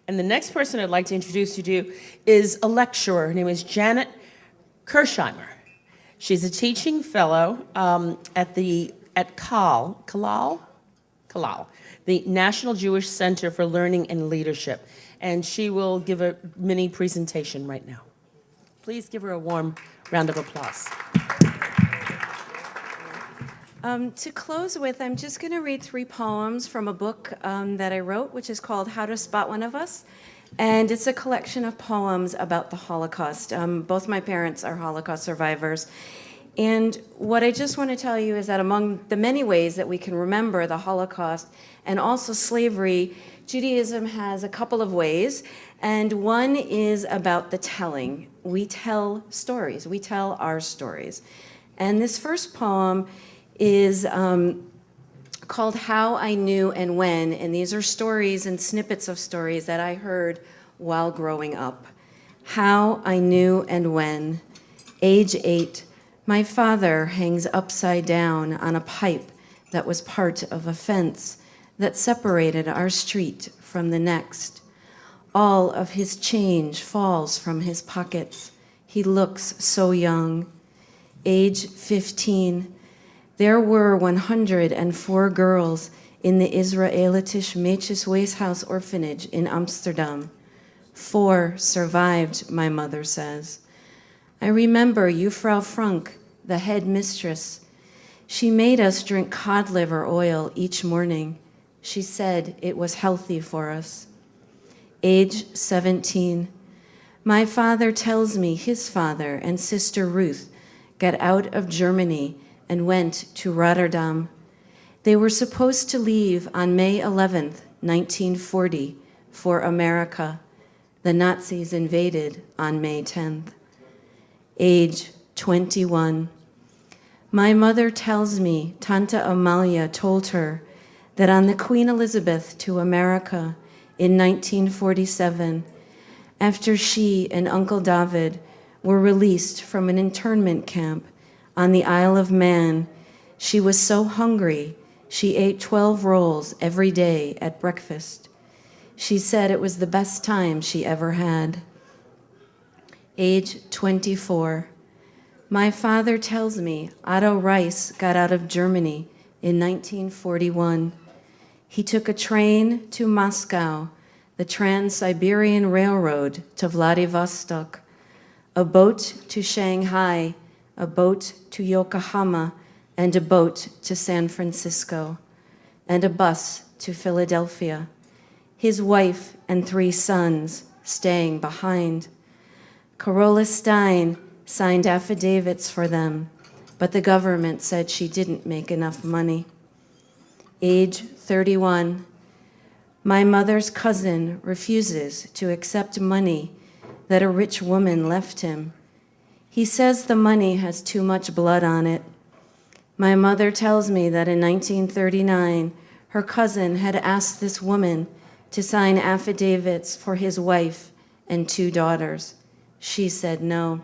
And the next person I'd like to introduce you to is a lecturer. Her name is Janet Kirchheimer. She's a teaching fellow at Kalal, the National Jewish Center for Learning and Leadership. And she will give a mini presentation right now. Please give her a warm round of applause. To close with, I'm just going to read 3 poems from a book that I wrote, which is called How to Spot One of Us. And it's a collection of poems about the Holocaust. Both my parents are Holocaust survivors. And what I just want to tell you is that among the many ways that we can remember the Holocaust and also slavery, Judaism has a couple of ways. And one is about the telling. We tell stories. We tell our stories. And this first poem is called How I Knew and When, and these are stories and snippets of stories that I heard while growing up. How I Knew and When. Age 8, my father hangs upside down on a pipe that was part of a fence that separated our street from the next. All of his change falls from his pockets. He looks so young. Age 15, there were 104 girls in the Israelitisch Mädches Weeshuis orphanage in Amsterdam. 4 survived, my mother says. I remember Juffrouw Frank, the head mistress. She made us drink cod liver oil each morning. She said it was healthy for us. Age 17, my father tells me his father and sister Ruth got out of Germany and went to Rotterdam. They were supposed to leave on May 11th, 1940, for America. The Nazis invaded on May 10th. Age 21. My mother tells me Tante Amalia told her that on the Queen Elizabeth to America in 1947, after she and Uncle David were released from an internment camp on the Isle of Man, she was so hungry she ate 12 rolls every day at breakfast. She said it was the best time she ever had. Age 24. My father tells me Otto Rice got out of Germany in 1941. He took a train to Moscow, the Trans-Siberian Railroad to Vladivostok, a boat to Shanghai, a boat to Yokohama, and a boat to San Francisco, and a bus to Philadelphia. His wife and 3 sons staying behind. Carola Stein signed affidavits for them, but the government said she didn't make enough money. Age 31. My mother's cousin refuses to accept money that a rich woman left him. He says the money has too much blood on it. My mother tells me that in 1939, her cousin had asked this woman to sign affidavits for his wife and 2 daughters. She said no.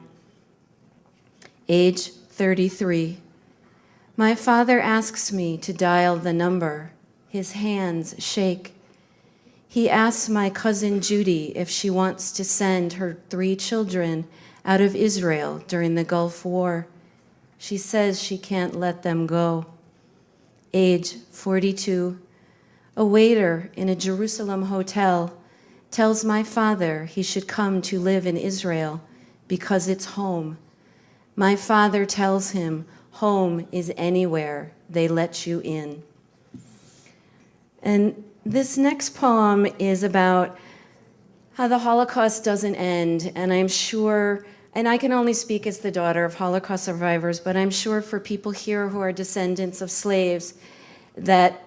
Age 33. My father asks me to dial the number. His hands shake. He asks my cousin Judy if she wants to send her 3 children out of Israel during the Gulf War. She says she can't let them go. Age 42. A waiter in a Jerusalem hotel tells my father he should come to live in Israel because it's home. My father tells him home is anywhere they let you in. And this next poem is about how the Holocaust doesn't end, and I'm sure, and I can only speak as the daughter of Holocaust survivors, but I'm sure for people here who are descendants of slaves that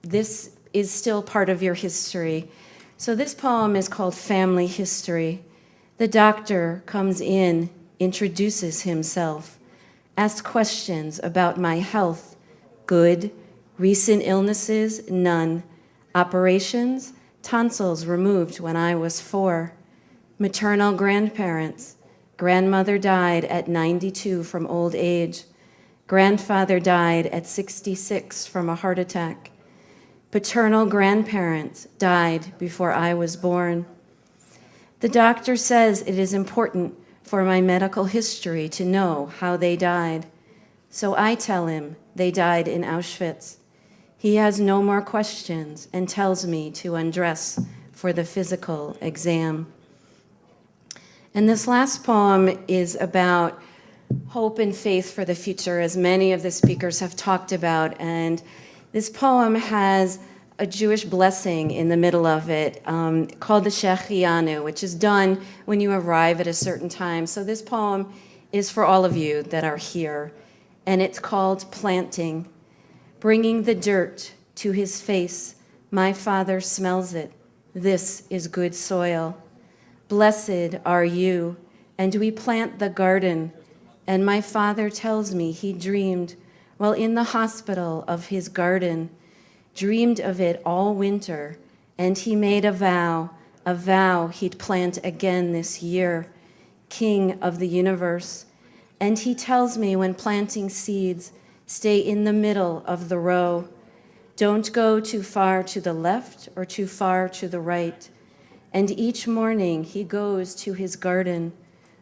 this is still part of your history. So this poem is called Family History. The doctor comes in, introduces himself, asks questions about my health. Good. Recent illnesses? None. Operations? Tonsils removed when I was 4. Maternal grandparents. Grandmother died at 92 from old age. Grandfather died at 66 from a heart attack. Paternal grandparents died before I was born. The doctor says it is important for my medical history to know how they died. So I tell him they died in Auschwitz. He has no more questions and tells me to undress for the physical exam. And this last poem is about hope and faith for the future, as many of the speakers have talked about. And this poem has a Jewish blessing in the middle of it called the Shechianu, which is done when you arrive at a certain time. So this poem is for all of you that are here, and it's called Planting. Bringing the dirt to his face, my Father smells it. This is good soil. Blessed are you, and we plant the garden. And my Father tells me he dreamed while in the hospital of his garden, dreamed of it all winter, and he made a vow he'd plant again this year, King of the universe. And he tells me when planting seeds, stay in the middle of the row. Don't go too far to the left or too far to the right. And each morning he goes to his garden,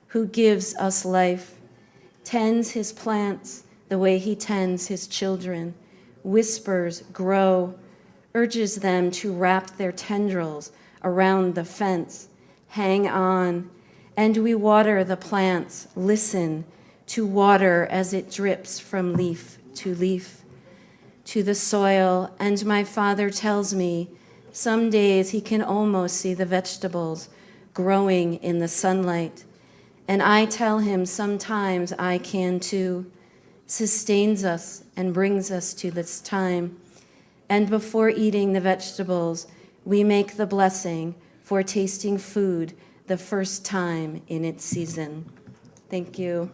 who gives us life, tends his plants the way he tends his children, whispers, grow, urges them to wrap their tendrils around the fence, hang on, and we water the plants, listen to water as it drips from leaf to leaf, to the soil. And my Father tells me some days he can almost see the vegetables growing in the sunlight. And I tell him sometimes I can too, sustains us and brings us to this time. And before eating the vegetables, we make the blessing for tasting food the first time in its season. Thank you.